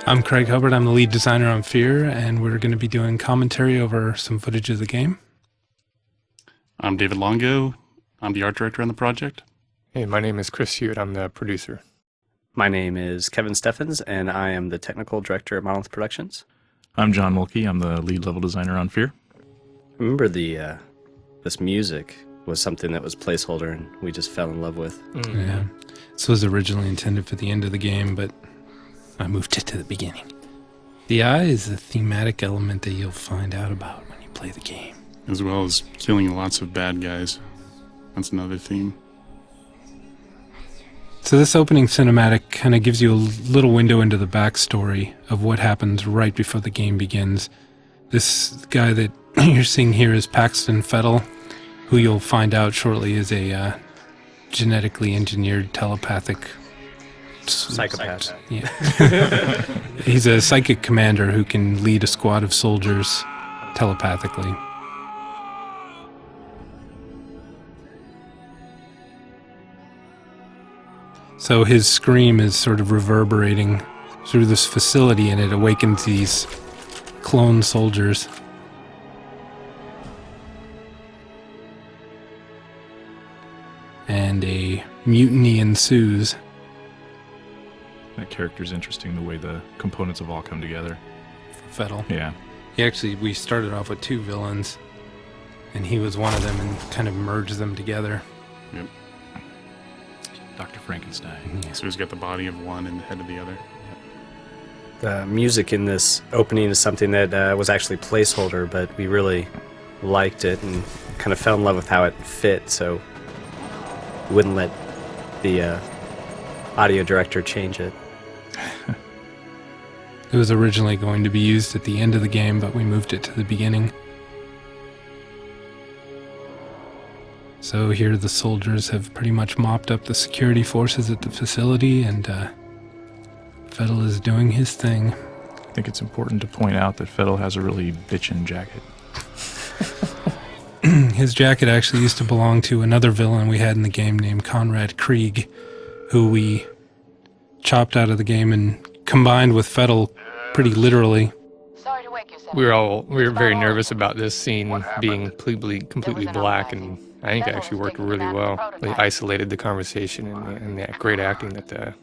I'm Craig Hubbard. I'm the lead designer on Fear, and we're going to be doing commentary over some footage of the game. I'm David Longo. I'm the art director on the project. Hey, my name is Chris Hewitt. I'm the producer. My name is Kevin Steffens, and I am the technical director at Monolith Productions. I'm John Mulkey. I'm the lead level designer on Fear. I remember this music was something that was placeholder, and we just fell in love with. Mm-hmm. Yeah, this was originally intended for the end of the game, but I moved it to the beginning. The eye is a thematic element that you'll find out about when you play the game. As well as killing lots of bad guys. That's another theme. So this opening cinematic kind of gives you a little window into the backstory of what happens right before the game begins. This guy that you're seeing here is Paxton Fettel, who you'll find out shortly is a genetically engineered telepathic Psychopath. Yeah. He's a psychic commander who can lead a squad of soldiers telepathically. So his scream is sort of reverberating through this facility, and it awakens these clone soldiers. And a mutiny ensues. That character's interesting, the way the components have all come together. Fettel. Yeah. We started off with two villains, and he was one of them and kind of merged them together. Yep. Dr. Frankenstein. Yeah. So he's got the body of one and the head of the other. The music in this opening is something that was actually placeholder, but we really liked it and kind of fell in love with how it fit, so we wouldn't let the audio director change it. It was originally going to be used at the end of the game, but we moved it to the beginning. So here the soldiers have pretty much mopped up the security forces at the facility, and Fettel is doing his thing. I think it's important to point out that Fettel has a really bitchin' jacket. His jacket actually used to belong to another villain we had in the game named Conrad Krieg, who we chopped out of the game and combined with Fettel pretty literally. We were very nervous about this scene being completely black, and I think it actually worked really well. They isolated the conversation and the great acting that the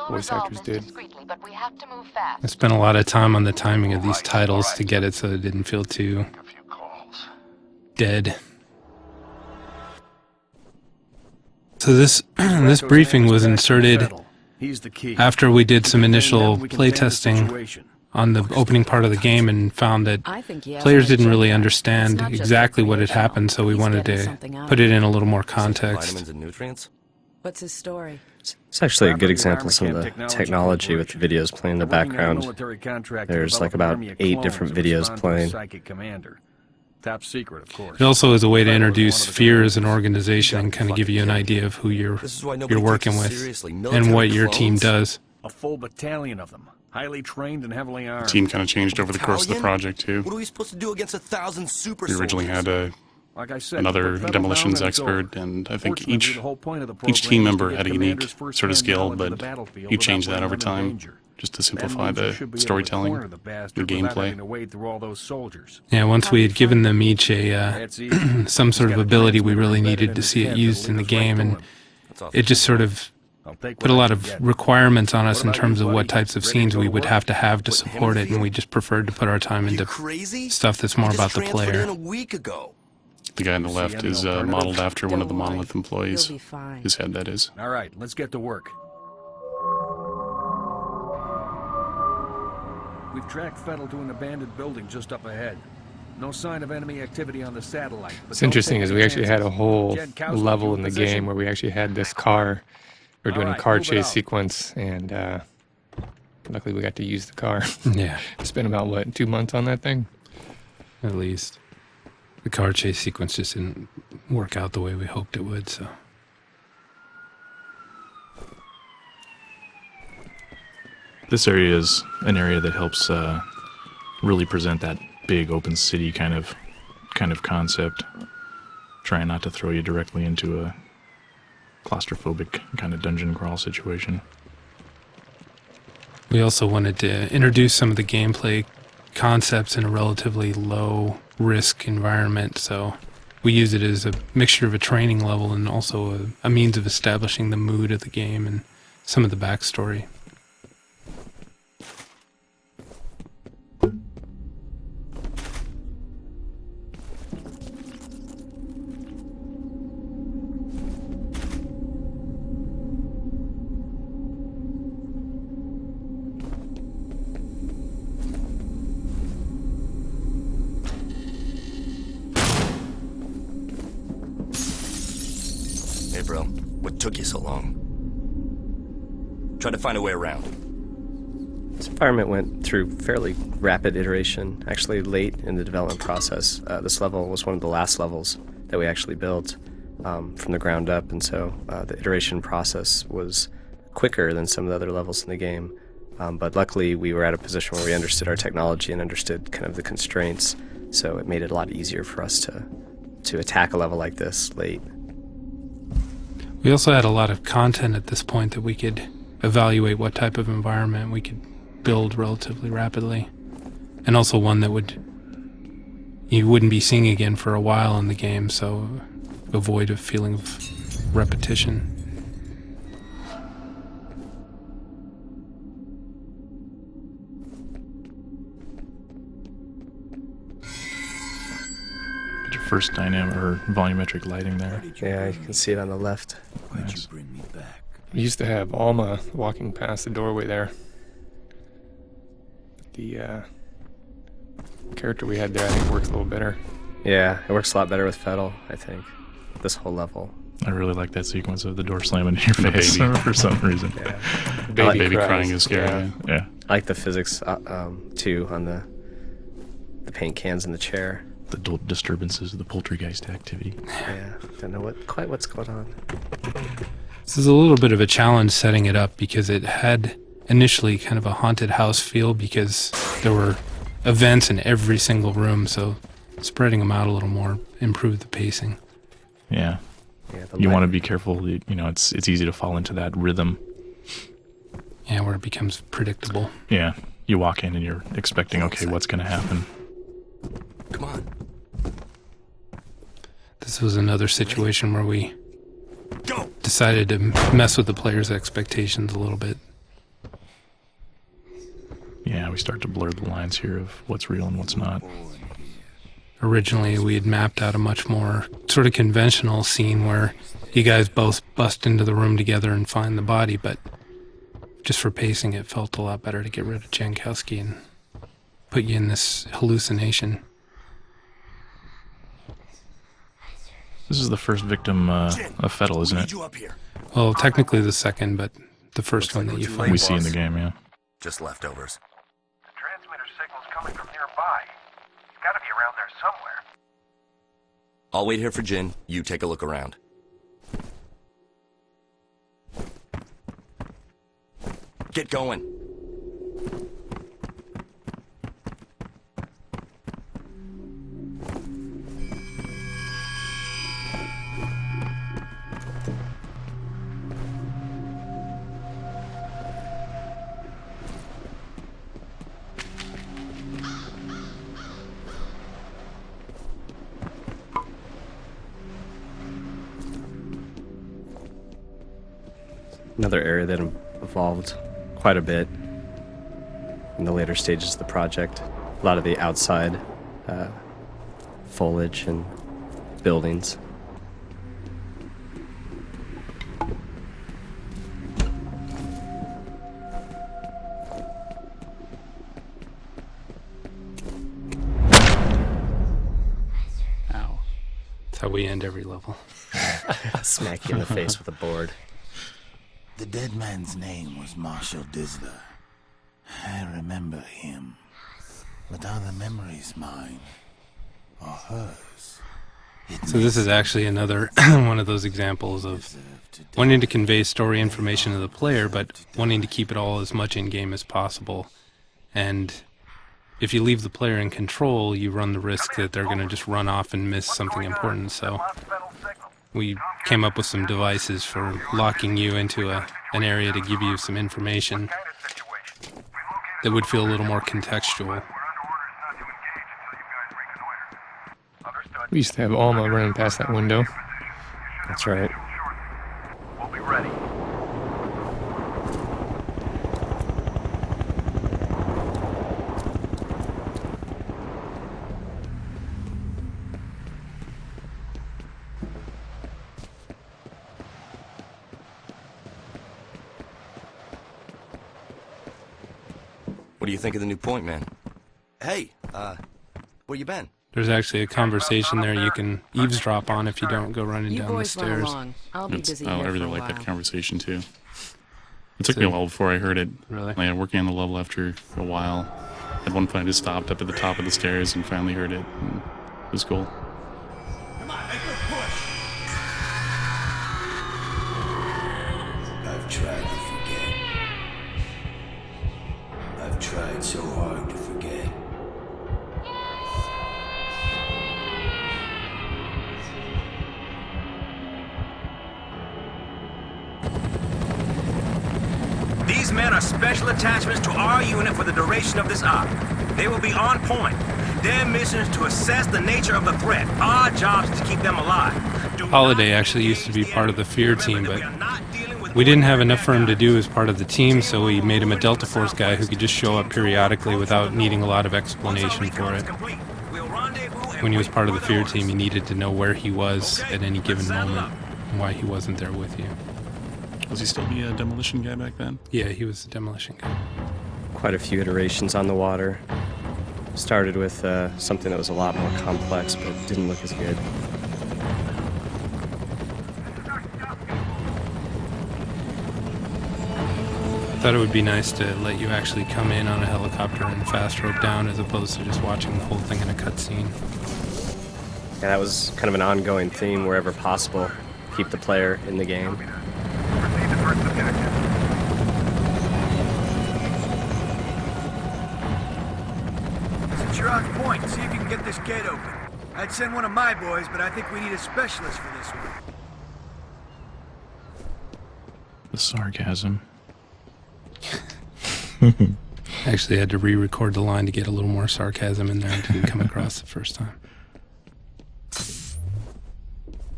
voice actors did. I spent a lot of time on the timing of these titles to get it so it didn't feel too dead. So this briefing was inserted after we did some initial playtesting on the opening part of the game and found that players didn't really understand exactly what had happened, so we wanted to put it in a little more context. What's his story? It's actually a good example of some of the technology with the videos playing in the background. There's like about 8 different videos playing. Top secret, of course. It also is a way to introduce Fear as an organization and kind of give you an idea of who you're working with and what your team does. A full battalion of them, highly trained and heavily armed. The team kind of changed over the course of the project, too. What are we supposed to do against 1,000 super We originally had like I said, another demolitions expert, and I think each team member had a unique sort of skill, but you changed that over time, just to simplify the storytelling, the gameplay. Yeah, once we had given them each a some sort of ability, we really needed to see it used in the game, and it just sort of put a lot of requirements on us in terms of what types of scenes we would have to support it, and we just preferred to put our time into stuff that's more about the player. The guy on the left is modeled after one of the Monolith employees. His head, that is. All right, let's get to work. We've tracked Fettel to an abandoned building just up ahead. No sign of enemy activity on the satellite. What's interesting is we actually had a whole level in the game where we actually had this car. We were doing a car chase sequence, and luckily we got to use the car. Yeah. Spent about, 2 months on that thing? At least. The car chase sequence just didn't work out the way we hoped it would, so. This area is an area that helps really present that big open city kind of concept. Trying not to throw you directly into a claustrophobic kind of dungeon crawl situation. We also wanted to introduce some of the gameplay concepts in a relatively low risk environment, so we use it as a mixture of a training level and also a means of establishing the mood of the game and some of the backstory. Hey, bro. What took you so long? Try to find a way around. This environment went through fairly rapid iteration, actually late in the development process. This level was one of the last levels that we actually built from the ground up, and so the iteration process was quicker than some of the other levels in the game. But luckily, we were at a position where we understood our technology and understood kind of the constraints, so it made it a lot easier for us to attack a level like this late. We also had a lot of content at this point that we could evaluate what type of environment we could build relatively rapidly, and also one that you wouldn't be seeing again for a while in the game, so avoid a feeling of repetition. Get your first dynamic or volumetric lighting there. Yeah, you can see it on the left. Nice. We used to have Alma walking past the doorway there. The character we had there, I think, works a little better. Yeah, it works a lot better with Fettel, I think, this whole level. I really like that sequence of the door slamming in your face baby. for some reason. Yeah. Baby cries. crying is scary. Yeah. Yeah. I like the physics, too, on the paint cans in the chair. The disturbances of the poltergeist activity. Yeah, don't know quite what's going on. This is a little bit of a challenge setting it up because it had initially kind of a haunted house feel because there were events in every single room, so spreading them out a little more improved the pacing. Yeah. Yeah, You want to be careful. You know, it's easy to fall into that rhythm. Yeah, where it becomes predictable. Yeah. You walk in and you're expecting, okay, what's going to happen? Come on. This was another situation where we Go! decided to mess with the player's expectations a little bit. Yeah, we start to blur the lines here of what's real and what's not. Originally, we had mapped out a much more sort of conventional scene where you guys both bust into the room together and find the body, but just for pacing, it felt a lot better to get rid of Jankowski and put you in this hallucination. This is the first victim of Fettel, isn't it? You up here. Well, technically the second, but the first one that you Looks like find. We see in the game, yeah. Just leftovers. The transmitter signal's coming from nearby. It's gotta be around there somewhere. I'll wait here for Jin. You take a look around. Get going. Another area that evolved quite a bit in the later stages of the project. A lot of the outside foliage and buildings. Ow. That's how we end every level. Smack you in the face with a board. The dead man's name was Marshall Disler. I remember him. But are the memories mine? Or hers? So this is actually another one of those examples of wanting to convey story information to the player, but wanting to keep it all as much in-game as possible. And if you leave the player in control, you run the risk that they're going to just run off and miss something important. So we came up with some devices for locking you into an area to give you some information. that would feel a little more contextual. We used to have Alma running past that window. That's right. We'll be ready. What do you think of the new point, man? Hey, where you been? There's actually a conversation there you can eavesdrop on if you don't go running You down the boys run stairs. along. I'll be busy I here really for a like while. that conversation too. It took me a while before I heard it. Really? Like, working on the level after a while. At one point I just stopped up at the top of the stairs and finally heard it. And it was cool. I've tried to forget. I've tried so hard to forget. These men are special attachments to our unit for the duration of this op. They will be on point. Their mission is to assess the nature of the threat. Our job is to keep them alive. Holiday actually used to be part of the Fear team, but we didn't have enough for him to do as part of the team, so we made him a Delta Force guy who could just show up periodically without needing a lot of explanation for it. When he was part of the Fear team, you needed to know where he was at any given moment and why he wasn't there with you. Was he still the demolition guy back then? Yeah, he was the demolition guy. Quite a few iterations on the water. Started with something that was a lot more complex, but didn't look as good. I thought it would be nice to let you actually come in on a helicopter and fast rope down as opposed to just watching the whole thing in a cutscene. Yeah, that was kind of an ongoing theme wherever possible. Keep the player in the game. Proceed to first objective. Since you're on point, see if you can get this gate open. I'd send one of my boys, but I think we need a specialist for this one. The sarcasm. Actually, I had to re-record the line to get a little more sarcasm in there. It didn't come across the first time.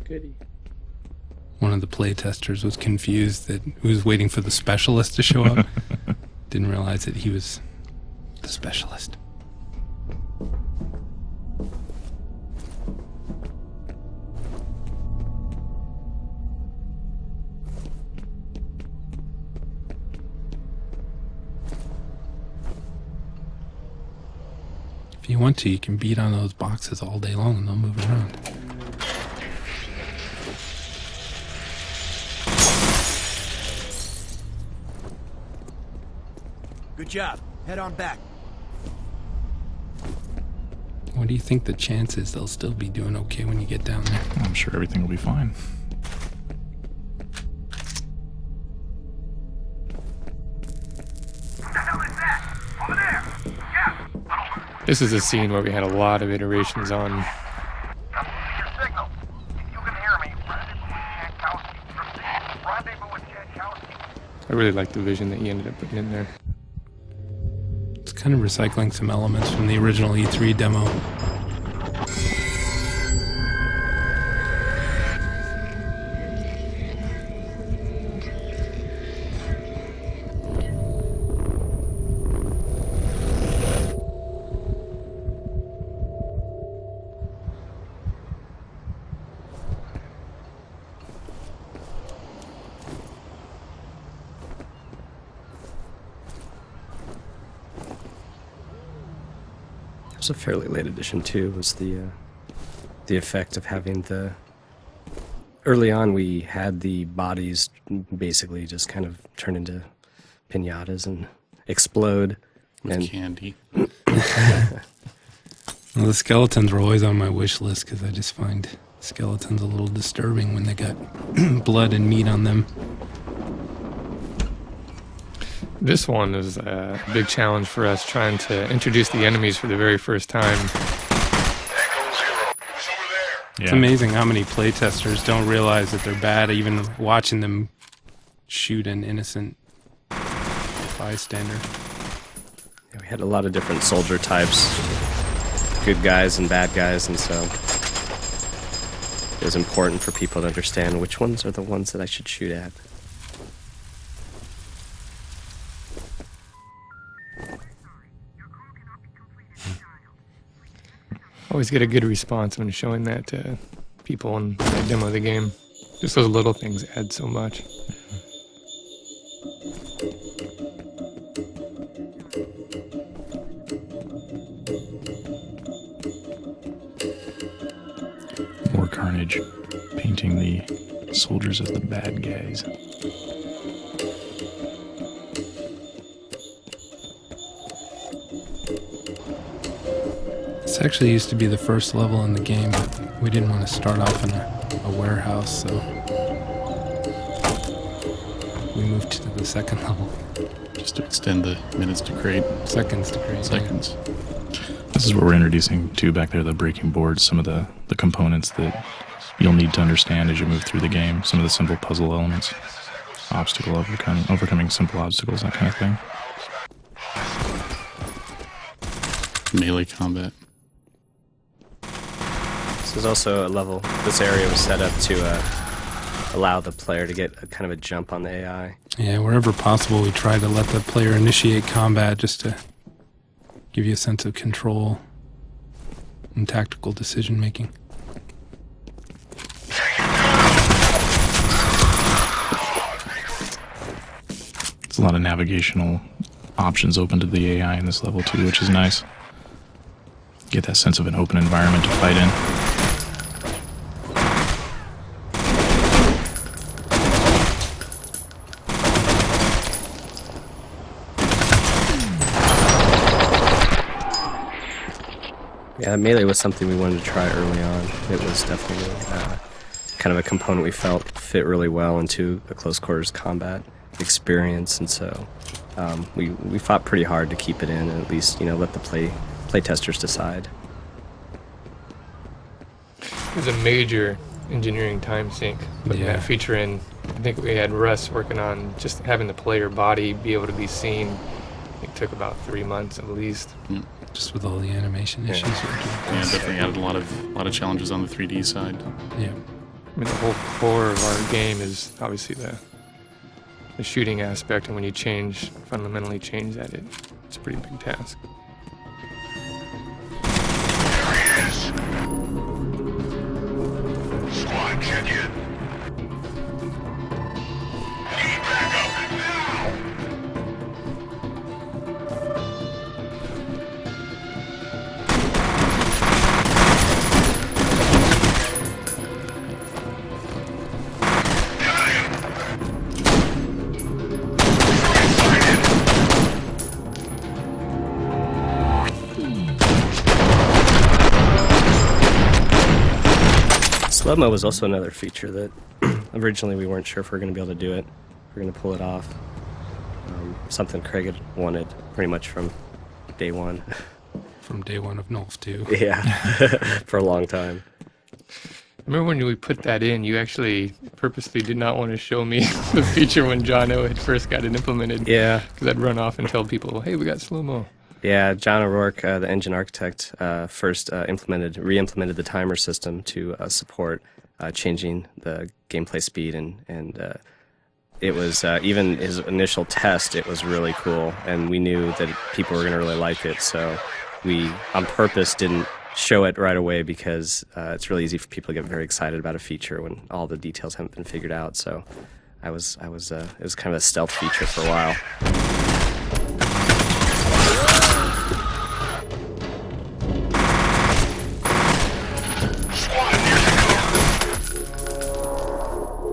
Goody. One of the playtesters was confused that he was waiting for the specialist to show up. Didn't realize that he was the specialist. If you want to, you can beat on those boxes all day long and they'll move around. Good job. Head on back. What do you think the chances they'll still be doing okay when you get down there? I'm sure everything will be fine. What the hell is that? Over there! Yeah! This is a scene where we had a lot of iterations on. I'm losing your signal. If you can hear me, rendezvous with Jankowski. Proceed. Rendezvous with Jankowski. I really like the vision that you ended up putting in there. It's kind of recycling some elements from the original E3 demo. It was a fairly late addition too. Was the effect of having the. Early on, we had the bodies basically just kind of turn into piñatas and explode. With and candy. Well, the skeletons were always on my wish list because I just find skeletons a little disturbing when they got blood and meat on them. This one is a big challenge for us, trying to introduce the enemies for the very first time. It's amazing how many playtesters don't realize that they're bad, even watching them shoot an innocent bystander. Yeah, we had a lot of different soldier types, good guys and bad guys, and so it was important for people to understand which ones are the ones that I should shoot at. Always get a good response when showing that to people in the demo of the game. Just those little things add so much. More carnage, painting the soldiers as the bad guys. This actually used to be the first level in the game, but we didn't want to start off in a warehouse, so we moved to the second level. Just to extend the minutes to create. Seconds to create. Seconds. This is what we're introducing to back there, the breaking board, some of the components that you'll need to understand as you move through the game, some of the simple puzzle elements, overcoming simple obstacles, that kind of thing. Melee combat. This is also a level, this area was set up to allow the player to get a kind of a jump on the AI. Yeah, wherever possible, we try to let the player initiate combat just to give you a sense of control and tactical decision making. There's a lot of navigational options open to the AI in this level too, which is nice. Get that sense of an open environment to fight in. Yeah, melee was something we wanted to try early on. It was definitely kind of a component we felt fit really well into a close quarters combat experience, and so we fought pretty hard to keep it in, and at least let the play testers decide. It was a major engineering time sink putting that feature in. I think we had Russ working on just having the player body be able to be seen. It took about 3 months at least. Just with all the animation issues. Yeah, definitely added a lot of challenges on the 3D side. Yeah. I mean, the whole core of our game is obviously the shooting aspect, and when you fundamentally change that, it's a pretty big task. Squad, check in. Need backup now. Slow-mo was also another feature that originally we weren't sure if we were going to be able to do it. We're going to pull it off. Something Craig had wanted pretty much from day one. From day one of Nulf 2. Yeah, for a long time. I remember when we put that in, you actually purposely did not want to show me the feature when John O had first got it implemented. Yeah. Because I'd run off and tell people, hey, we got slow-mo. Yeah, John O'Rourke, the engine architect, first re-implemented the timer system to support changing the gameplay speed, and it was even his initial test. It was really cool, and we knew that people were going to really like it. So we, on purpose, didn't show it right away because it's really easy for people to get very excited about a feature when all the details haven't been figured out. So it was kind of a stealth feature for a while.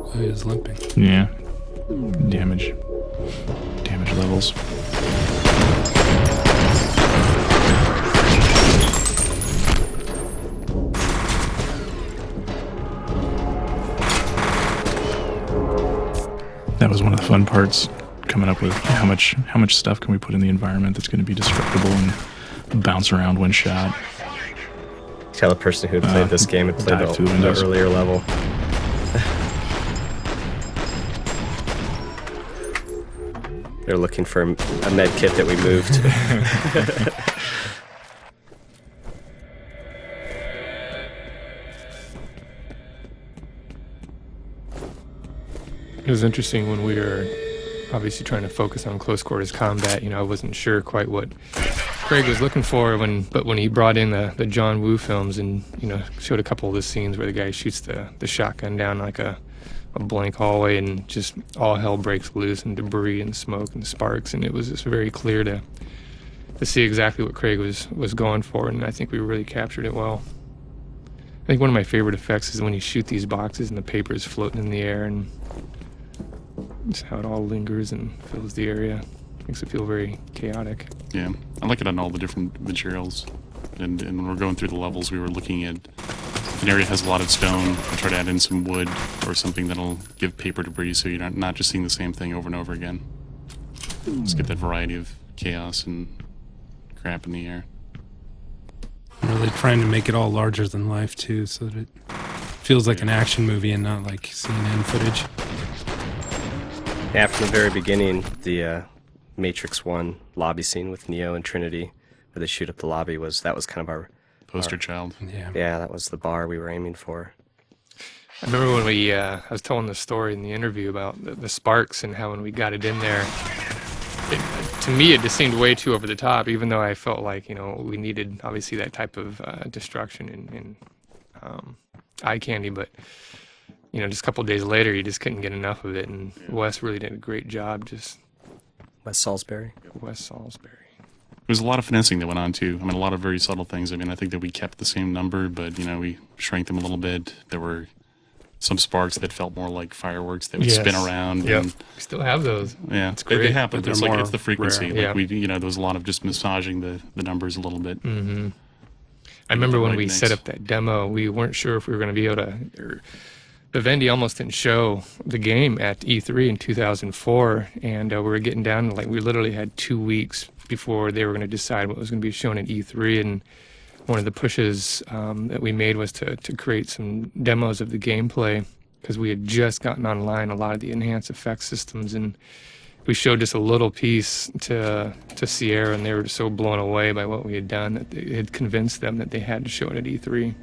Oh, he was limping. Yeah. Damage levels. That was one of the fun parts, coming up with how much stuff can we put in the environment that's going to be destructible and bounce around when shot. Tell a person who had played this game had played the earlier level. They're looking for a med kit that we moved. It was interesting when we were obviously trying to focus on close quarters combat. I wasn't sure quite what Craig was looking for but when he brought in the John Woo films and, showed a couple of the scenes where the guy shoots the shotgun down like a blank hallway and just all hell breaks loose and debris and smoke and sparks, and it was just very clear to see exactly what Craig was going for, and I think we really captured it well. I think one of my favorite effects is when you shoot these boxes and the paper is floating in the air, and just how it all lingers and fills the area. Makes it feel very chaotic. Yeah, I like it on all the different materials. And when we're going through the levels, we were looking at if an area has a lot of stone, we'll try to add in some wood or something that'll give paper debris so you're not just seeing the same thing over and over again. Just get that variety of chaos and crap in the air. Really trying to make it all larger than life, too, so that it feels like an action movie and not like CNN footage. Yeah, from the very beginning, the Matrix 1 lobby scene with Neo and Trinity, where they shoot up the lobby, that was kind of our poster child. Yeah, that was the bar we were aiming for. I remember when I was telling the story in the interview about the sparks and how when we got it in there, to me it just seemed way too over the top, even though I felt like, we needed obviously that type of destruction and eye candy, but just a couple of days later, you just couldn't get enough of it, and Wes really did a great job. Wes Salisbury. Wes Salisbury. There's a lot of finessing that went on, too. A lot of very subtle things. I think that we kept the same number, but, we shrank them a little bit. There were some sparks that felt more like fireworks that would spin around. Yep. And, we still have those. Yeah, it's great. They happen. But It's the frequency. rare. There was a lot of just massaging the numbers a little bit. Mm-hmm. I remember when we set up that demo, we weren't sure if we were going to be able to... Vivendi almost didn't show the game at E3 in 2004, and we were getting down to we literally had 2 weeks before they were going to decide what was going to be shown at E3, and one of the pushes that we made was to create some demos of the gameplay, because we had just gotten online a lot of the enhanced effects systems, and we showed just a little piece to Sierra, and they were just so blown away by what we had done that it had convinced them that they had to show it at E3.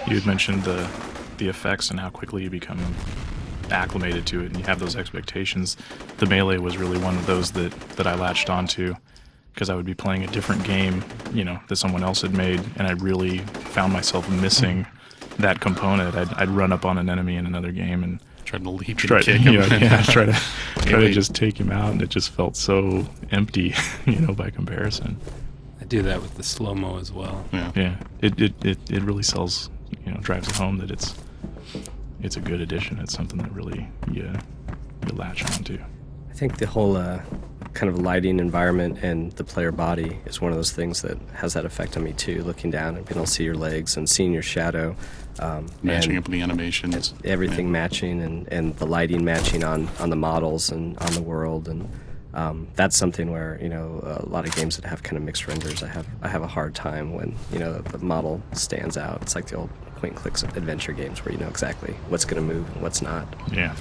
You had mentioned the effects and how quickly you become acclimated to it and you have those expectations. The Melee was really one of those that I latched onto, because I would be playing a different game, that someone else had made, and I really found myself missing that component. I'd run up on an enemy in another game and try to leap and kick him. try to just take him out, and it just felt so empty, by comparison. I do that with the slow-mo as well. Yeah. It really sells, drives it home that it's a good addition. It's something that really you latch onto. I think the whole kind of lighting environment and the player body is one of those things that has that effect on me too, looking down and being able to see your legs and seeing your shadow. Matching up with the animations. Everything matching and the lighting matching on the models and on the world. And that's something where, a lot of games that have kind of mixed renders, I have a hard time when, the model stands out. It's like the old point-and-click adventure games where you know exactly what's going to move and what's not. Yeah.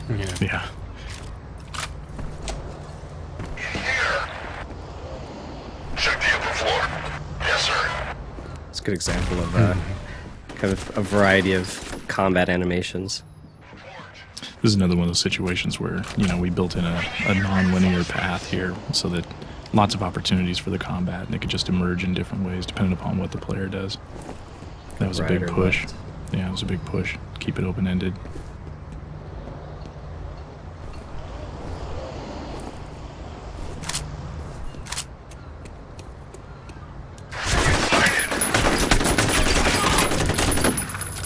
Check the upper floor. Yes, sir. It's a good example of kind of a variety of combat animations. This is another one of those situations where, we built in a non-linear path here so that lots of opportunities for the combat, and it could just emerge in different ways depending upon what the player does. That was a big push. Left. Yeah, it was a big push. Keep it open-ended.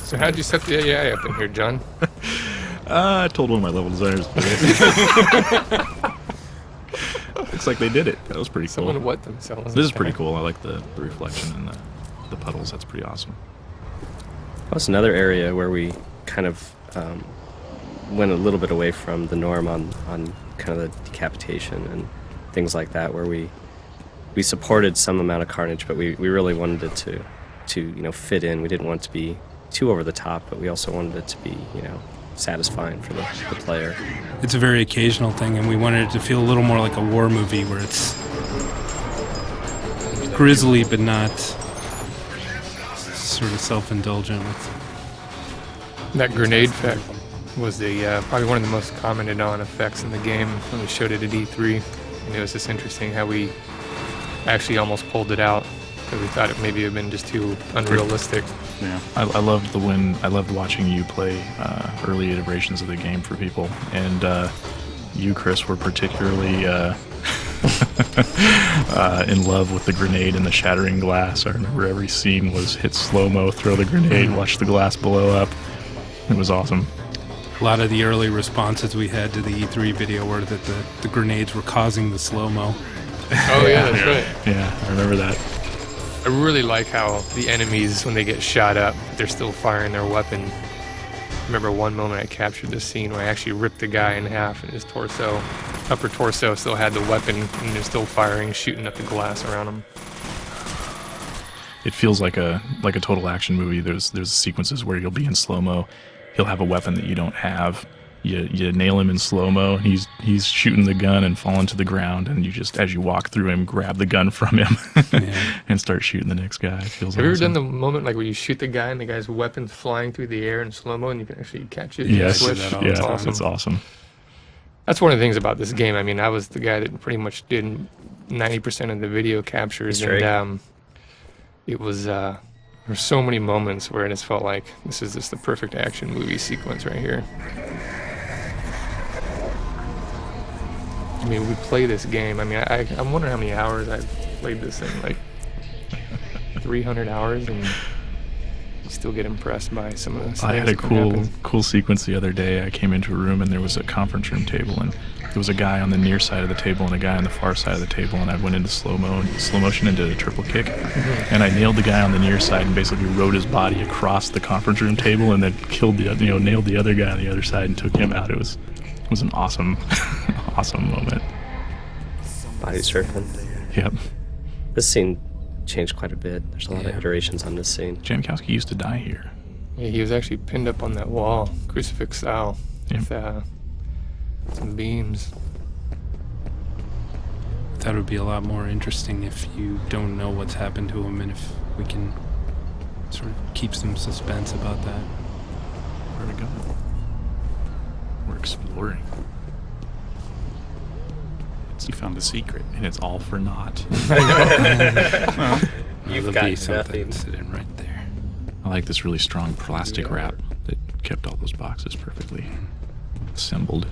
So how'd you set the AI up in here, John? I told one of my level designers to do it. Looks like they did it. That was pretty cool. Someone wet themselves. This is pretty cool. I like the reflection and the puddles. That's pretty awesome. That's another area where we kind of went a little bit away from the norm on kind of the decapitation and things like that, where we supported some amount of carnage, but we really wanted it to fit in. We didn't want it to be too over the top, but we also wanted it to be, satisfying for the player. It's a very occasional thing, and we wanted it to feel a little more like a war movie where it's grisly but not sort of self-indulgent. That grenade effect was the probably one of the most commented on effects in the game when we showed it at E3. And it was just interesting how we actually almost pulled it out because we thought it maybe had been just too unrealistic. Yeah, I loved I loved watching you play early iterations of the game for people, and you, Chris, were particularly in love with the grenade and the shattering glass. I remember every scene was hit slow-mo, throw the grenade, watch the glass blow up. It was awesome. A lot of the early responses we had to the E3 video were that the grenades were causing the slow-mo. Oh yeah, that's right. Yeah, I remember that. I really like how the enemies, when they get shot up, they're still firing their weapon. I remember one moment I captured this scene where I actually ripped the guy in half and his torso, upper torso, still had the weapon and they're still firing, shooting at the glass around him. It feels like a total action movie. There's sequences where you'll be in slow-mo. He'll have a weapon that you don't have. You nail him in slow-mo, and he's shooting the gun and falling to the ground, and you just, as you walk through him, grab the gun from him and start shooting the next guy. It feels Have you ever awesome. done the moment like where you shoot the guy and the guy's weapon's flying through the air in slow-mo and you can actually catch it? Yes, Switch? yeah, It's awesome. it's awesome. That's one of the things about this game. I mean, I was the guy that pretty much did 90% of the video captures, and it was there's so many moments where it just felt like this is just the perfect action movie sequence right here. I mean, we play this game. I mean, I'm wondering how many hours I've played this thing, like 300 hours, and you still get impressed by some of the things. I had a that can happen. cool sequence the other day. I came into a room and there was a conference room table, and there was a guy on the near side of the table and a guy on the far side of the table, and I went into slow motion and did a triple kick, and I nailed the guy on the near side and basically rode his body across the conference room table, and then nailed the other guy on the other side and took him out. It was an awesome awesome moment. Body surfing. Yep. This scene changed quite a bit. There's a lot of iterations on this scene. Jankowski used to die here. Yeah, he was actually pinned up on that wall, crucifix style, with some beams. I thought it would be a lot more interesting if you don't know what's happened to him and if we can sort of keep some suspense about that. Where are we going? We're exploring. You found a secret. And it's all for naught. You've There'll be got something nothing. sitting right there. I like this really strong plastic wrap that kept all those boxes perfectly assembled.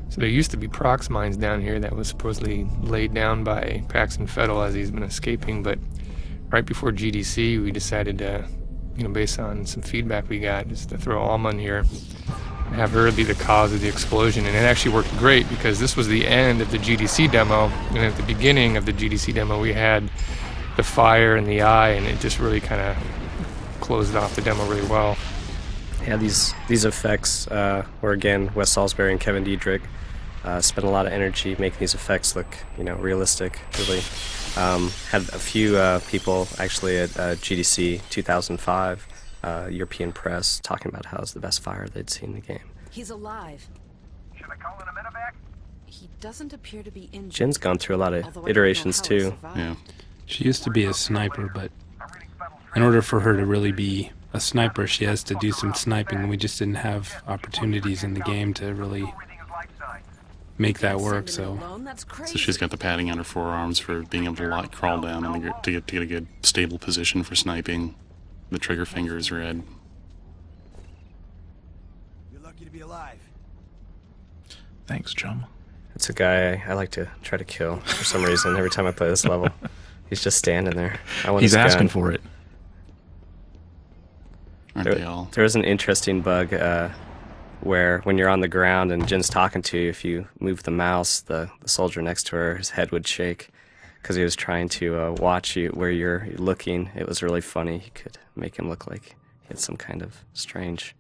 So there used to be Prox mines down here that was supposedly laid down by Paxton Fettel as he's been escaping, but right before GDC we decided to, based on some feedback we got, just to throw Alma in here and have her be the cause of the explosion. And it actually worked great because this was the end of the GDC demo, and at the beginning of the GDC demo we had the fire and the eye, and it just really kind of closed off the demo really well. Yeah, these effects were again Wes Salisbury and Kevin Diedrich spent a lot of energy making these effects look, realistic. Really had a few people actually at GDC 2005, European press, talking about how it's the best fire they'd seen in the game. He's alive. Should I call in a medevac? He doesn't appear to be injured. Jin's gone through a lot of although I don't know iterations how he too. survived. Yeah. She used to be a sniper, but in order for her to really be a sniper, she has to do some sniping, and we just didn't have opportunities in the game to really make that work, so... So she's got the padding on her forearms for being able to crawl down and to get a good stable position for sniping. The trigger finger is red. You're lucky to be alive. Thanks, chum. It's a guy I like to try to kill for some reason every time I play this level. He's just standing there. I want He's his asking gun. for it. Aren't they all? There was an interesting bug where when you're on the ground and Jin's talking to you, if you move the mouse, the soldier next to her, his head would shake because he was trying to watch you where you're looking. It was really funny. You could make him look like he had some kind of strange,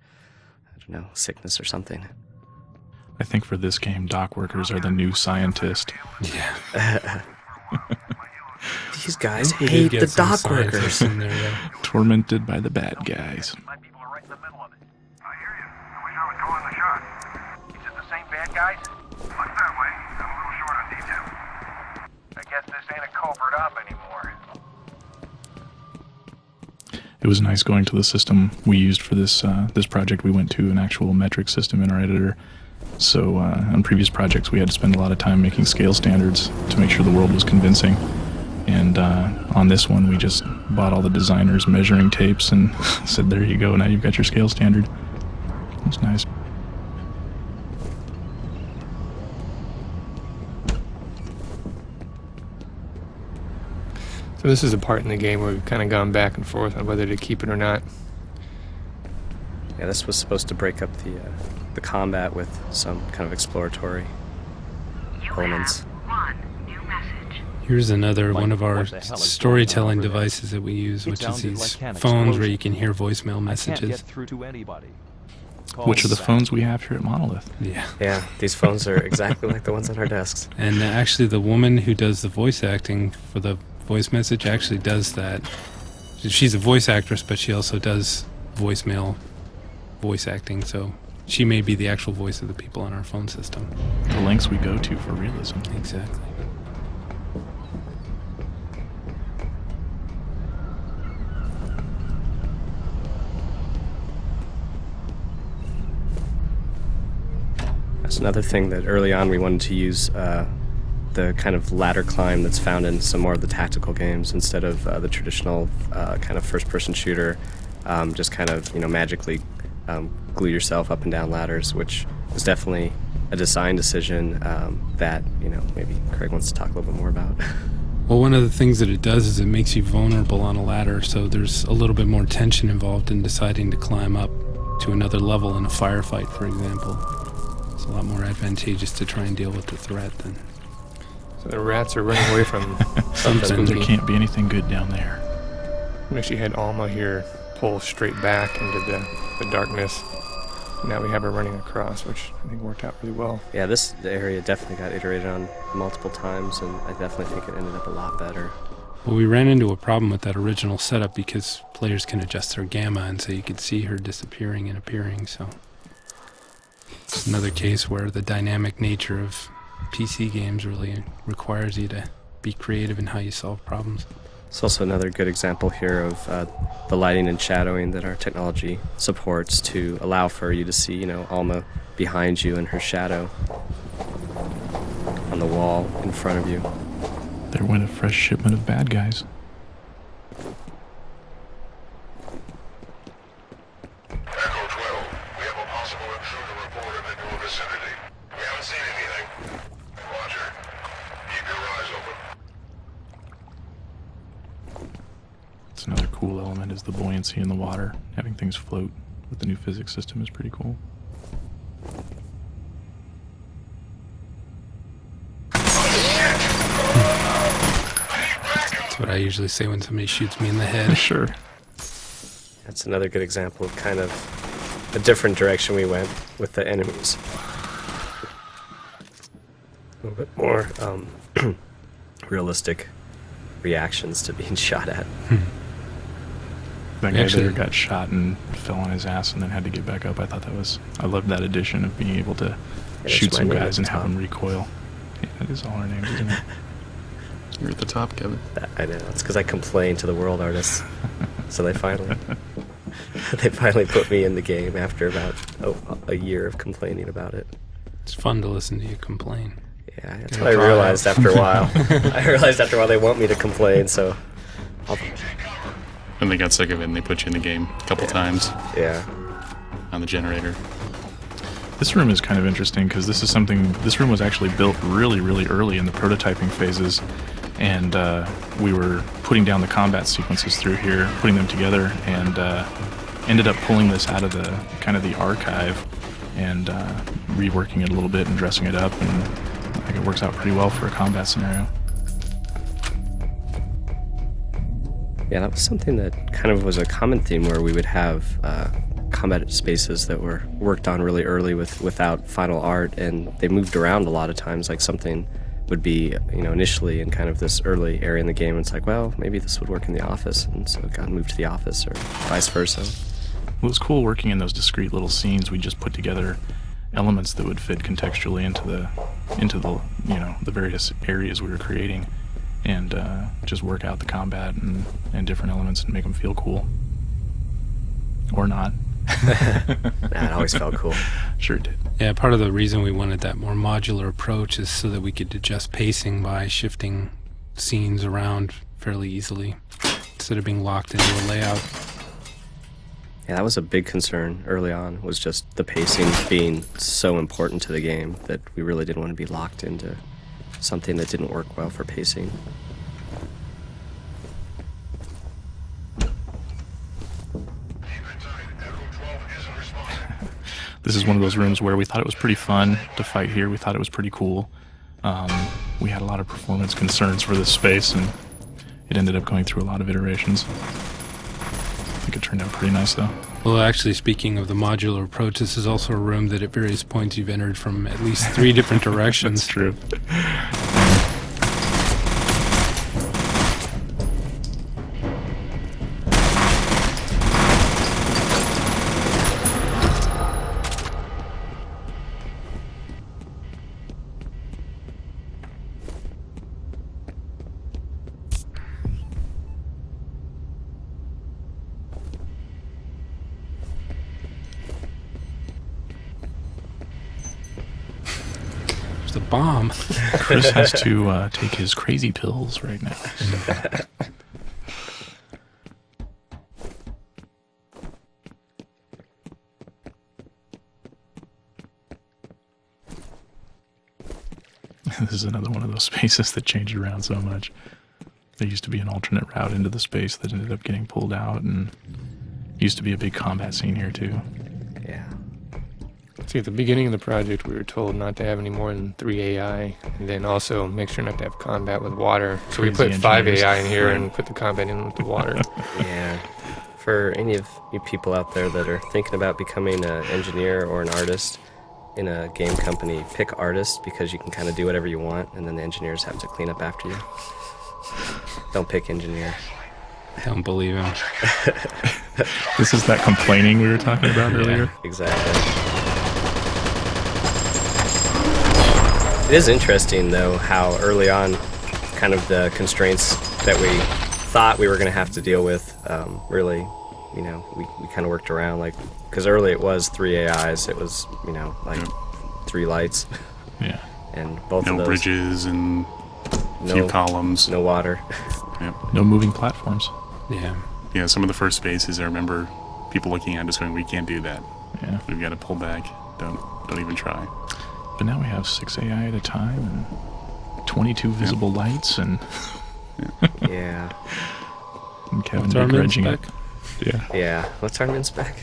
sickness or something. I think for this game, dock workers are the new scientist. Yeah. These guys We did hate get the some dock scientists workers. in there, yeah. Tormented by the bad guys. My people are right in the middle of it. I hear you. I wish I was calling the shot. Is it the same bad guys? Looks that way. I'm a little short on detail. I guess this ain't a covert op anymore. It was nice going to the system we used for this this project. We went to an actual metric system in our editor. So on previous projects, we had to spend a lot of time making scale standards to make sure the world was convincing. And on this one, we just bought all the designers' measuring tapes and said, there you go, now you've got your scale standard. It was nice. So this is a part in the game where we've kind of gone back and forth on whether to keep it or not. Yeah, this was supposed to break up the combat with some kind of exploratory elements. Here's another one of our storytelling devices that we use, which is these phones where you can hear voicemail messages. Which are the phones we have here at Monolith. Yeah. Yeah, these phones are exactly like the ones on our desks. And actually the woman who does the voice acting for the voice message actually does that. She's a voice actress, but she also does voicemail voice acting, so she may be the actual voice of the people on our phone system. The lengths we go to for realism. Exactly. That's another thing that early on we wanted to use the kind of ladder climb that's found in some more of the tactical games instead of the traditional kind of first-person shooter. Just kind of, magically glue yourself up and down ladders, which was definitely a design decision that, maybe Craig wants to talk a little bit more about. Well, one of the things that it does is it makes you vulnerable on a ladder, so there's a little bit more tension involved in deciding to climb up to another level in a firefight, for example. It's a lot more advantageous to try and deal with the threat than So the rats are running away from something. There can't be anything good down there. We actually had Alma here pull straight back into the darkness. Now we have her running across, which I think worked out really well. Yeah, this area definitely got iterated on multiple times, and I definitely think it ended up a lot better. Well, we ran into a problem with that original setup because players can adjust their gamma, and so you could see her disappearing and appearing, so it's another case where the dynamic nature of PC games really requires you to be creative in how you solve problems. It's also another good example here of the lighting and shadowing that our technology supports to allow for you to see, Alma behind you and her shadow on the wall in front of you. There went a fresh shipment of bad guys. Echo 12, we have a possible intruder reported in your vicinity. We haven't seen anything. Roger. Keep your eyes open. It's another cool element is the buoyancy in the water. Having things float with the new physics system is pretty cool. That's what I usually say when somebody shoots me in the head. Sure. That's another good example of kind of a different direction we went with the enemies. A little bit more realistic reactions to being shot at. That guy Actually- there got shot and fell on his ass and then had to get back up. I loved that addition of being able to that's shoot my some name at guys the and have top. them recoil. Yeah, that is all our names, isn't it? You're at the top, Kevin. I know, it's because I complain to the world artists. So they finally put me in the game after about a year of complaining about it. It's fun to listen to you complain. Yeah, that's what I realized after a while. I realized after a while they want me to complain, so And they got sick of it and they put you in the game a couple times yeah. on the generator. This room is kind of interesting because this room was actually built really, really early in the prototyping phases, and we were putting down the combat sequences through here, putting them together, and ended up pulling this out of the kind of the archive and reworking it a little bit and dressing it up, and I think it works out pretty well for a combat scenario. Yeah, that was something that kind of was a common theme where we would have combat spaces that were worked on really early without final art, and they moved around a lot of times. Like something would be, initially in kind of this early area in the game, and it's like, well, maybe this would work in the office, and so it got moved to the office, or vice versa. It was cool working in those discrete little scenes. We just put together elements that would fit contextually into the the various areas we were creating, and just work out the combat and different elements and make them feel cool. Or not. It always felt cool. Sure did. Yeah, part of the reason we wanted that more modular approach is so that we could adjust pacing by shifting scenes around fairly easily instead of being locked into a layout. Yeah, that was a big concern early on, was just the pacing being so important to the game that we really didn't want to be locked into something that didn't work well for pacing. This is one of those rooms where we thought it was pretty fun to fight here. We thought it was pretty cool. We had a lot of performance concerns for this space, and it ended up going through a lot of iterations. I think it turned out pretty nice, though. Well, actually, speaking of the modular approach, this is also a room that at various points you've entered from at least 3 different directions. That's true. The bomb. Chris has to take his crazy pills right now. This is another one of those spaces that changed around so much. There used to be an alternate route into the space that ended up getting pulled out, and used to be a big combat scene here too. Yeah. See, at the beginning of the project, we were told not to have any more than 3 AI, and then also make sure not to have combat with water. So we put 5 AI in here and put the combat in with the water. Yeah. For any of you people out there that are thinking about becoming an engineer or an artist in a game company, pick artist, because you can kind of do whatever you want, and then the engineers have to clean up after you. Don't pick engineer. I don't believe him. This is that complaining we were talking about earlier. Exactly. It is interesting, though, how early on, kind of the constraints that we thought we were going to have to deal with, really, we kind of worked around, like, because early it was 3 AIs, it was, 3 lights. Yeah. And both no of those. bridges and few columns. No water. Yep. No moving platforms. Yeah. Yeah, some of the first spaces I remember people looking at us going, we can't do that. Yeah. We've got to pull back. Don't even try. But now we have 6 AI at a time and 22 visible lights and Yeah. and Kevin What's our min begrudging it. spec? Yeah. Yeah. What's our min spec?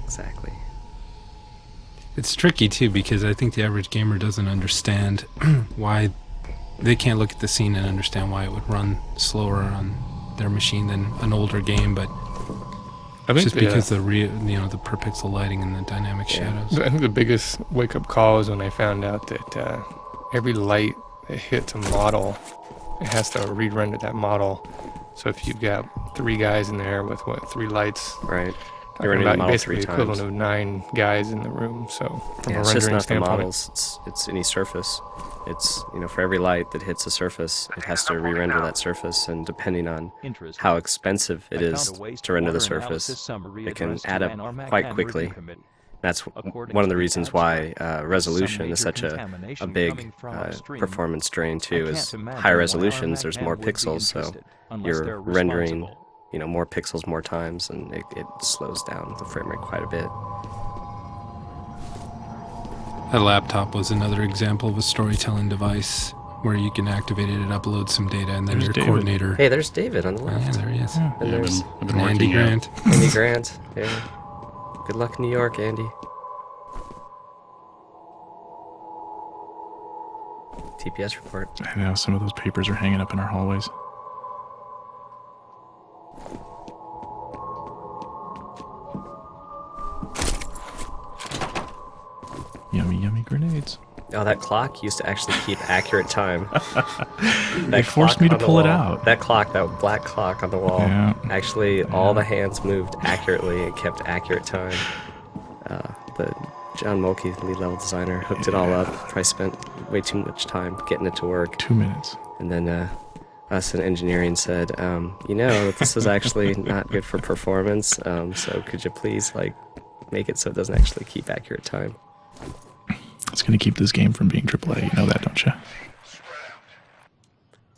Exactly. It's tricky, too, because I think the average gamer doesn't understand why they can't look at the scene and understand why it would run slower on their machine than an older game, but I think just because the per pixel lighting and the dynamic shadows. I think the biggest wake-up call is when I found out that every light that hits a model, it has to re-render that model. So if you've got 3 guys in there with 3 lights, right? You're about basically the equivalent of 9 guys in the room. So from a it's just rendering not standpoint, the models. It's any surface. It's for every light that hits a surface, it has to re-render that surface, and depending on how expensive it is to render the surface, it can add up quite quickly. That's one of the reasons why resolution is such a big performance drain too. Is higher resolutions, there's more pixels, so you're rendering more pixels more times, and it slows down the frame rate quite a bit. A laptop was another example of a storytelling device where you can activate it and upload some data, and then There's your David. coordinator. Hey, there's David on the Oh, left. yeah, there he is. And there's I've been Andy working out. Grant. Andy Grant. Yeah. Good luck in New York, Andy. TPS report. I know some of those papers are hanging up in our hallways. Grenades. Oh, that clock used to actually keep accurate time. They forced me to pull it out. That clock, that black clock on the wall, actually all the hands moved accurately and kept accurate time. But John Mulkey, the lead level designer, hooked it all up. Probably spent way too much time getting it to work. 2 minutes. And then us in engineering said, this is actually not good for performance, so could you please make it so it doesn't actually keep accurate time? It's going to keep this game from being AAA. You know that, don't you?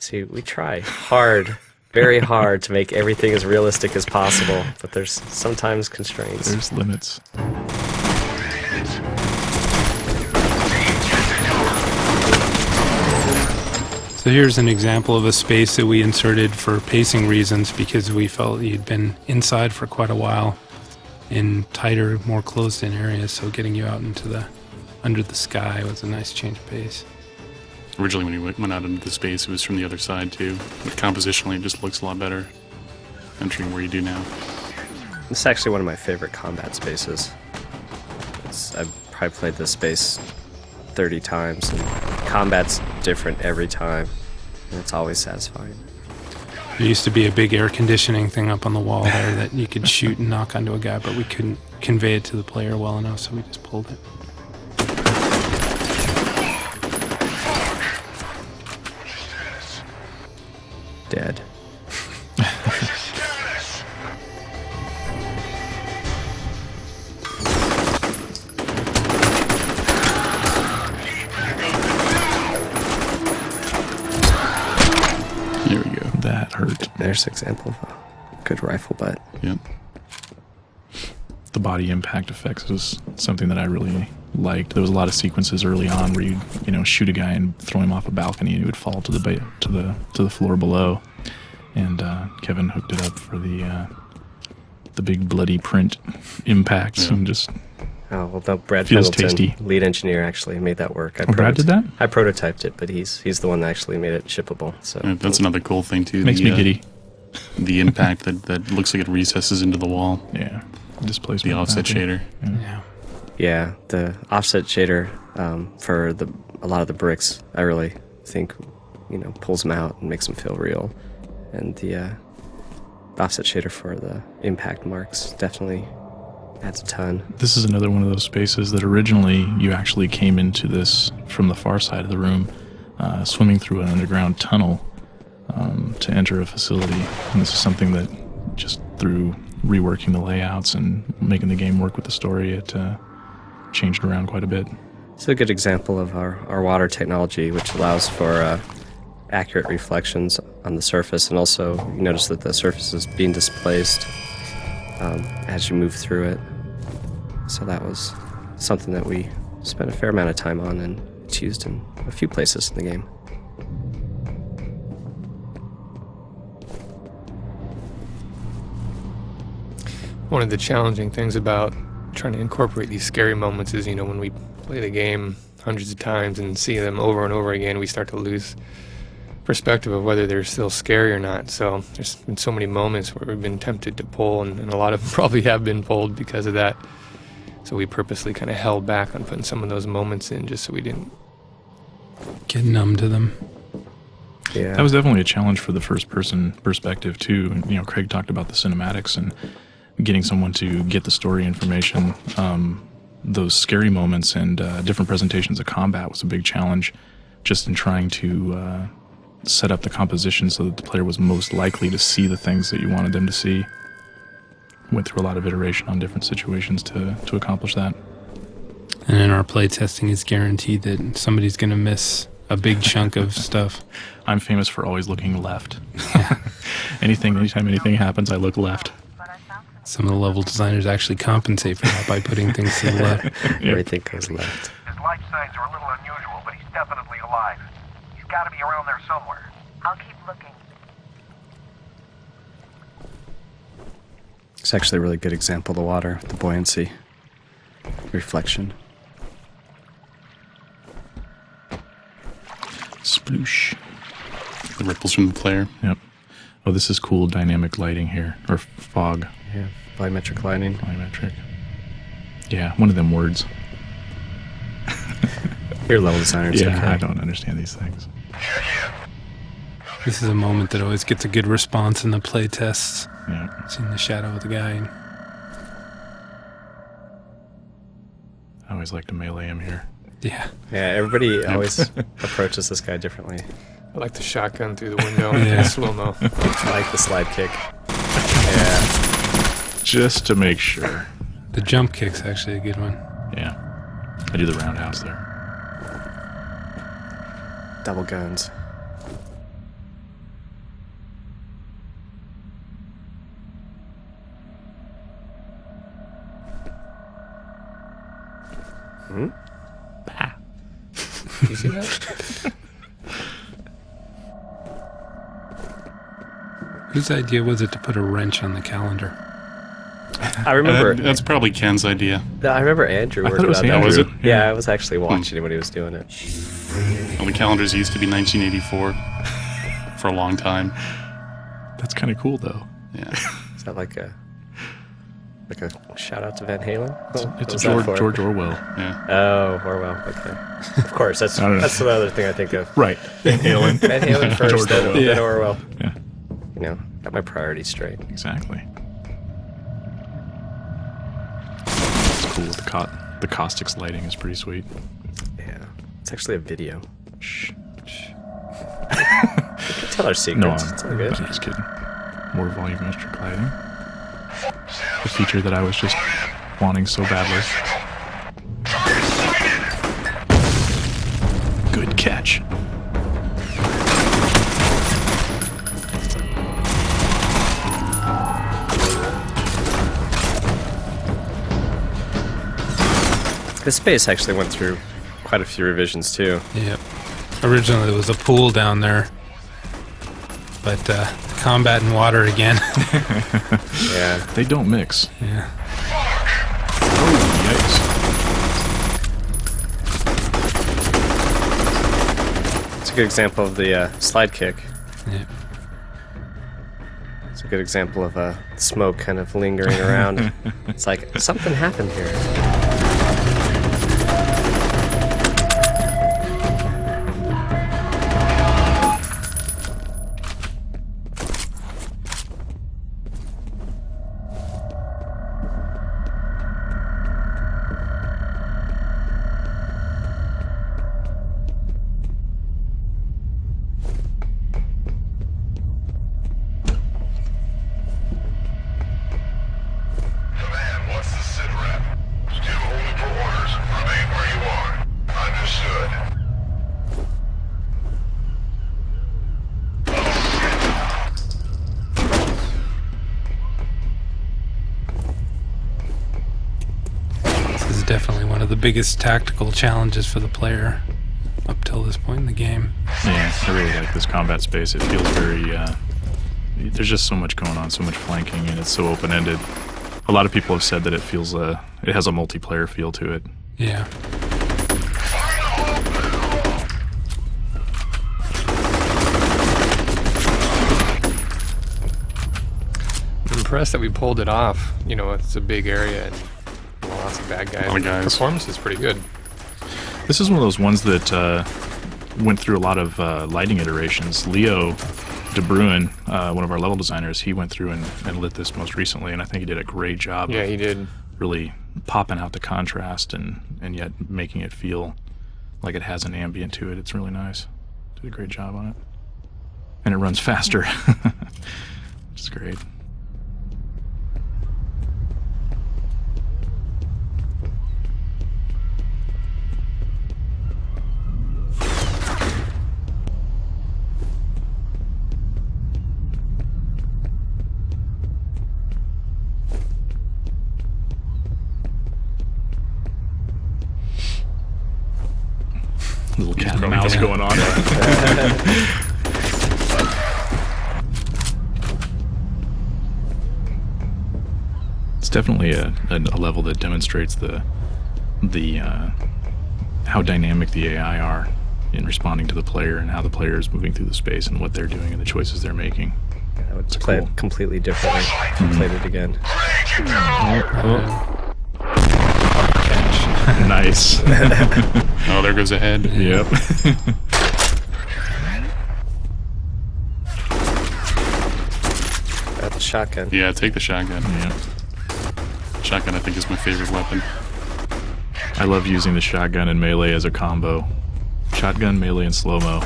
See, we try hard, very hard to make everything as realistic as possible, but there's sometimes constraints. There's limits. So here's an example of a space that we inserted for pacing reasons because we felt you'd been inside for quite a while in tighter, more closed-in areas, so getting you out into under the sky was a nice change of pace. Originally, when we went out into the space, it was from the other side, too. But compositionally, it just looks a lot better entering where you do now. This is actually one of my favorite combat spaces. I've probably played this space 30 times, and combat's different every time, and it's always satisfying. There used to be a big air conditioning thing up on the wall there that you could shoot and knock onto a guy, but we couldn't convey it to the player well enough, so we just pulled it. Dead. There we go. That hurt. There's an example of a good rifle butt. Yep. The body impact effects was something that I really liked. There was a lot of sequences early on where you'd shoot a guy and throw him off a balcony and he would fall to the floor below. And Kevin hooked it up for the big bloody print impacts and just. Oh well, no, Brad feels Pendleton, tasty. lead engineer, actually made that work. Brad did that? I prototyped it, but he's the one that actually made it shippable. So Yeah, that's another cool thing, too. Makes me giddy. The impact that looks like it recesses into the wall. Yeah. Displacement. The offset shader. Yeah, the offset shader for a lot of the bricks, I really think, pulls them out and makes them feel real. And the offset shader for the impact marks definitely adds a ton. This is another one of those spaces that originally you actually came into this from the far side of the room, swimming through an underground tunnel to enter a facility. And this is something that just through reworking the layouts and making the game work with the story, it changed around quite a bit. It's a good example of our water technology, which allows for accurate reflections on the surface, and also you notice that the surface is being displaced as you move through it. So that was something that we spent a fair amount of time on, and it's used in a few places in the game. One of the challenging things about trying to incorporate these scary moments is, when we play the game hundreds of times and see them over and over again, we start to lose perspective of whether they're still scary or not. So there's been so many moments where we've been tempted to pull, and a lot of them probably have been pulled because of that. So we purposely kind of held back on putting some of those moments in just so we didn't get numb to them. Yeah. That was definitely a challenge for the first-person perspective, too. Craig talked about the cinematics and getting someone to get the story information. Those scary moments and different presentations of combat was a big challenge, just in trying to set up the composition so that the player was most likely to see the things that you wanted them to see. Went through a lot of iteration on different situations to accomplish that. And in our playtesting, it's guaranteed that somebody's going to miss a big chunk of stuff. I'm famous for always looking left. Anytime anything happens, I look left. Some of the level designers actually compensate for that by putting things to the left. Everything goes left. His life signs are a little unusual, but he's definitely alive. He's got to be around there somewhere. I'll keep looking. It's actually a really good example of the water, the buoyancy, reflection. Sploosh. The ripples from the player. Yep. Oh, this is cool dynamic lighting here, or fog. Yeah, volumetric lighting. Volumetric. Yeah, one of them words. Your level designer. It's Yeah, okay. I don't understand these things. This is a moment that always gets a good response in the play tests. Yeah. Seeing the shadow of the guy. I always like to melee him here. Yeah. Yeah, everybody always approaches this guy differently. I like the shotgun through the window Yeah. in slow-mo. I like the slide kick. Yeah. Just to make sure. The jump kick's actually a good one. Yeah. I do the roundhouse there. Double guns. Hmm? You see that? Whose idea was it to put a wrench on the calendar? I remember. That's probably Ken's idea. I remember Andrew I thought working it was on that. Andrew. Was it? Yeah, I was actually watching when he was doing it. Well, the calendars used to be 1984 for a long time. That's kind of cool, though. Yeah. Is that like a shout out to Van Halen? It's What a was that for? George Orwell. Yeah. Oh, Orwell. Okay. Of course, that's I don't know. that's the other thing I think of. Right. Van Halen. Van Halen first, George then, Orwell. then Orwell. Yeah, You know, got my priorities straight. exactly. It's cool with the caustics lighting is pretty sweet. Yeah, it's actually a video. Shh. We can tell our secrets. No, it's all good. I'm just kidding. More volumetric lighting. A feature that I was just wanting so badly. Good catch. This space actually went through quite a few revisions too. Yep. Originally there was a pool down there, but combat and water again. Yeah. They don't mix. Yeah. Oh, yikes. It's a good example of the slide kick. Yep. It's a good example of smoke kind of lingering around. It's like something happened here. Command, what's the sit rep? Still holding for orders. Remain where you are. Understood. This is definitely one of the biggest tactical challenges for the player up till this point in the game. Yeah, I really like this combat space. It feels very, there's just so much going on, so much flanking, and it's so open-ended. A lot of people have said that it feels, it has a multiplayer feel to it. Yeah. I'm impressed that we pulled it off. You know, it's a big area and lots of bad guys. A lot of The guys. performance is pretty good. This is one of those ones that went through a lot of lighting iterations. Leo De Bruin, one of our level designers, he went through and lit this most recently, and I think he did a great job Yeah, of he did. really popping out the contrast and yet making it feel like it has an ambient to it. It's really nice. Did a great job on it. And it runs faster, which is great. Little cat and mouse going on. It's definitely a level that demonstrates the how dynamic the AI are in responding to the player and how the player is moving through the space and what they're doing and the choices they're making. I would It's play cool. it completely differently if I played it again. Catch. Nice. Oh, there goes a head. Yep. That's a shotgun. Yeah, take the shotgun. Yeah. Shotgun, I think, is my favorite weapon. I love using the shotgun and melee as a combo. Shotgun, melee, and slow-mo.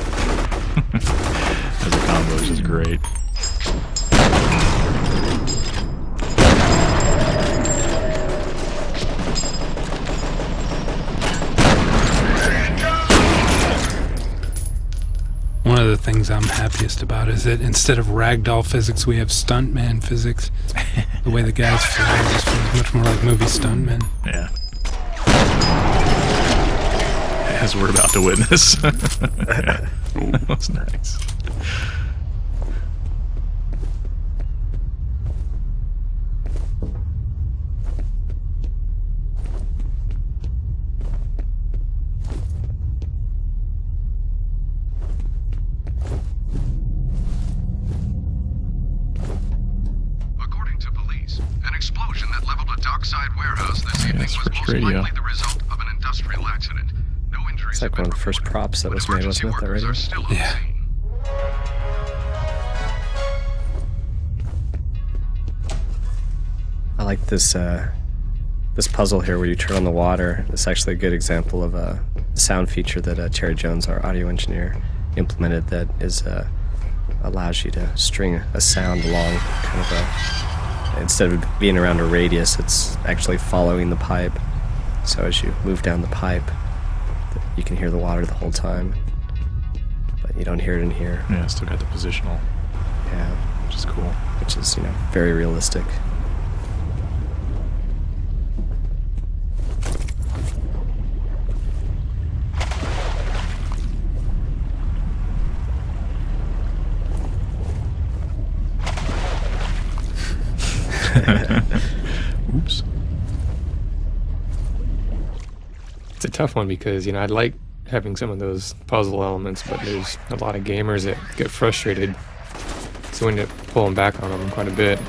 As a combo is just great. One of the things I'm happiest about is that instead of ragdoll physics, we have stuntman physics. The way the guys fly just feels much more like movie stuntmen. Yeah. As we're about to witness. Yeah. Ooh, that's nice. According to police, an explosion that leveled a dockside warehouse this evening was most likely the result of an industrial accident. No injuries. It's like one of the first props that was made, wasn't it, that radio? Yeah. I like this this puzzle here where you turn on the water. It's actually a good example of a sound feature that Terry Jones, our audio engineer, implemented that is allows you to string a sound along kind of a, instead of being around a radius, it's actually following the pipe. So as you move down the pipe, you can hear the water the whole time, but you don't hear it in here. Yeah, still got the positional. Yeah, which is cool. Which is, you know, very realistic. Oops. It's a tough one because, you know, I'd like having some of those puzzle elements, but there's a lot of gamers that get frustrated, so we end up pulling back on them quite a bit.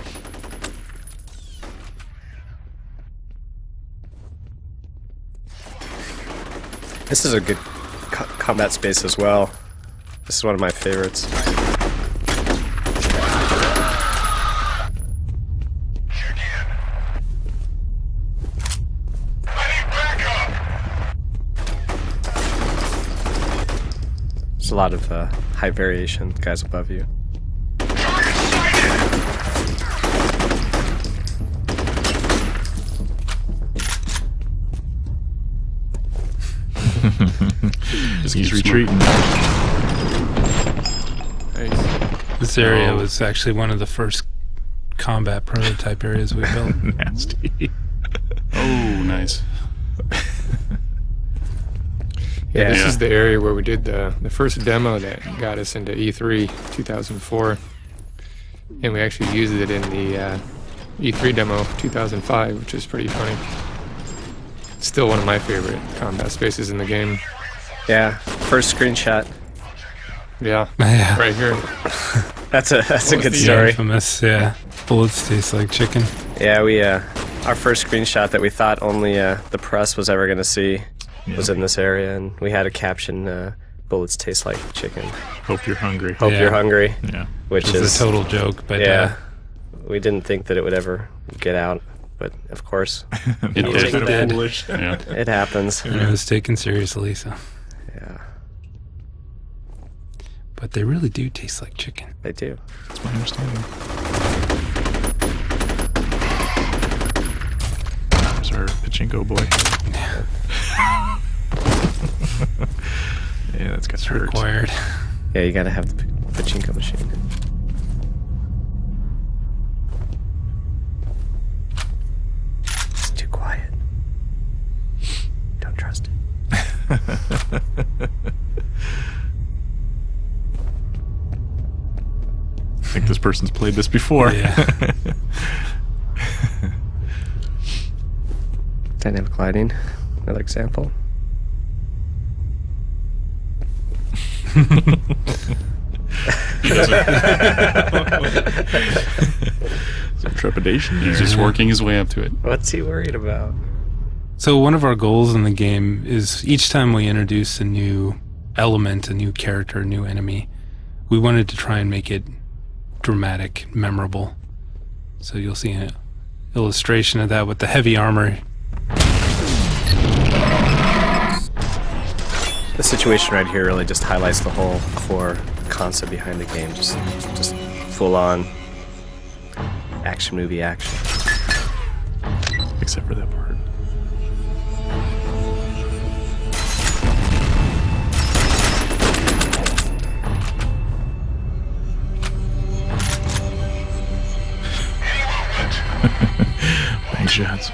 This is a good combat space as well. This is one of my favorites. There's a lot of high variation, guys above you. He's retreating. Nice. This area was actually one of the first combat prototype areas we built. Nasty. Oh, nice. Yeah, this is the area where we did the first demo that got us into E3 2004. And we actually used it in the E3 demo 2005, which is pretty funny. Still one of my favorite combat spaces in the game. Yeah, first screenshot. Yeah, Yeah. right here. That's a good The story. infamous, yeah. Bullets taste like chicken. Yeah, we our first screenshot that we thought only the press was ever going to see was in this area, and we had a caption, bullets taste like chicken. Hope you're hungry. Hope you're hungry. Yeah. Which It's is a total joke, but yeah, we didn't think that it would ever get out, but of course It was did. dead. Yeah. it happens. and it was taken seriously, so. Yeah, But they really do taste like chicken. they do. That's my understanding. There's our pachinko boy. Yeah, that's got hurt. Required. Yeah, you gotta have the pachinko machine. It's too quiet. Don't trust it. I think this person's played this before. Yeah. Dynamic lighting, another example. Some trepidation. He's just working his way up to it. What's he worried about? So one of our goals in the game is each time we introduce a new element, a new character, a new enemy, we wanted to try and make it dramatic, memorable. So you'll see an illustration of that with the heavy armor. The situation right here really just highlights the whole core concept behind the game. Just full-on action movie action. Except for that part. Bank shots.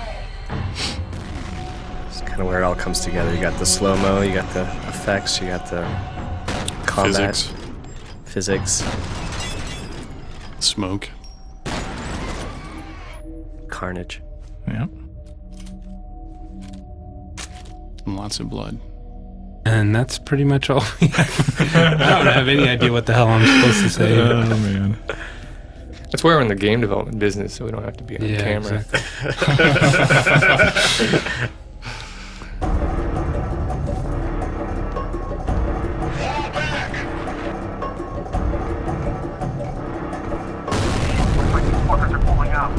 It's kind of where it all comes together. You got the slow-mo, you got the effects, you got the combat. Physics. Smoke. Carnage. Yep. And lots of blood. And that's pretty much all we have. I don't have any idea what the hell I'm supposed to say. Oh, man. That's why we're in the game development business, so we don't have to be on camera. Exactly. Looks like these fuckers are pulling out.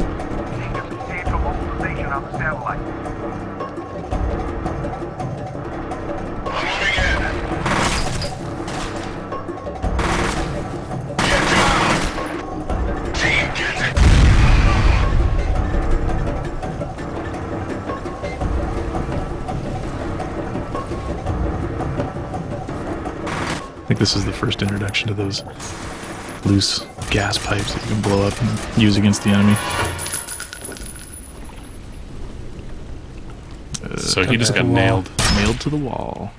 Seeing a substantial mobilization on the satellite. Moving in. Get down! Team, get it! I think this is the first introduction to those loose gas pipes that you can blow up and use against the enemy. So he just got nailed. Nailed to the wall.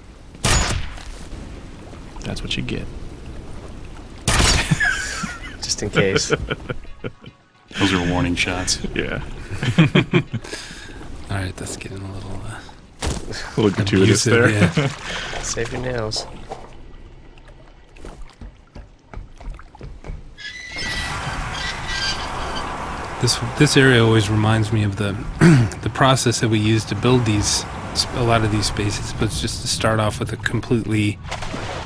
That's what you get. Just in case. Those are warning shots. Yeah. All right, that's getting a little A little gratuitous abusive, there. yeah. Save your nails. This area always reminds me of the the process that we use to build a lot of these spaces, but it's just to start off with a completely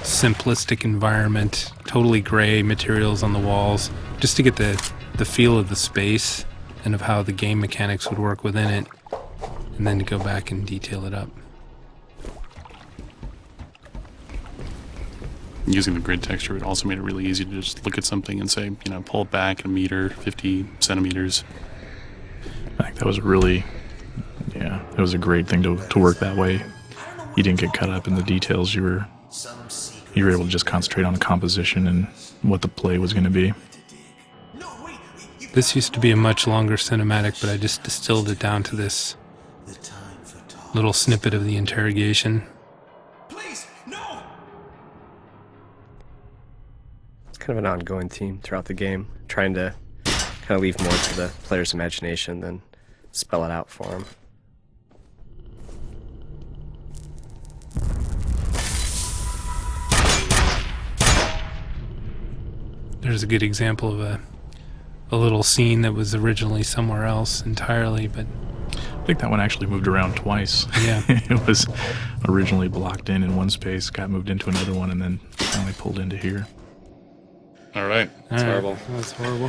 simplistic environment, totally gray materials on the walls, just to get the feel of the space and of how the game mechanics would work within it, and then to go back and detail it up. Using the grid texture, it also made it really easy to just look at something and say, pull it back a meter, 50 centimeters. I think that was really, it was a great thing to work that way. You didn't get caught up in the details. You were able to just concentrate on the composition and what the play was going to be. This used to be a much longer cinematic, but I just distilled it down to this little snippet of the interrogation. Kind of an ongoing theme throughout the game, trying to kind of leave more to the player's imagination than spell it out for them. There's a good example of a little scene that was originally somewhere else entirely, but I think that one actually moved around twice. Yeah. It was originally blocked in one space, got moved into another one, and then finally pulled into here. All right. That's horrible. That's horrible.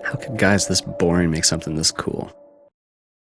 How could guys this boring make something this cool?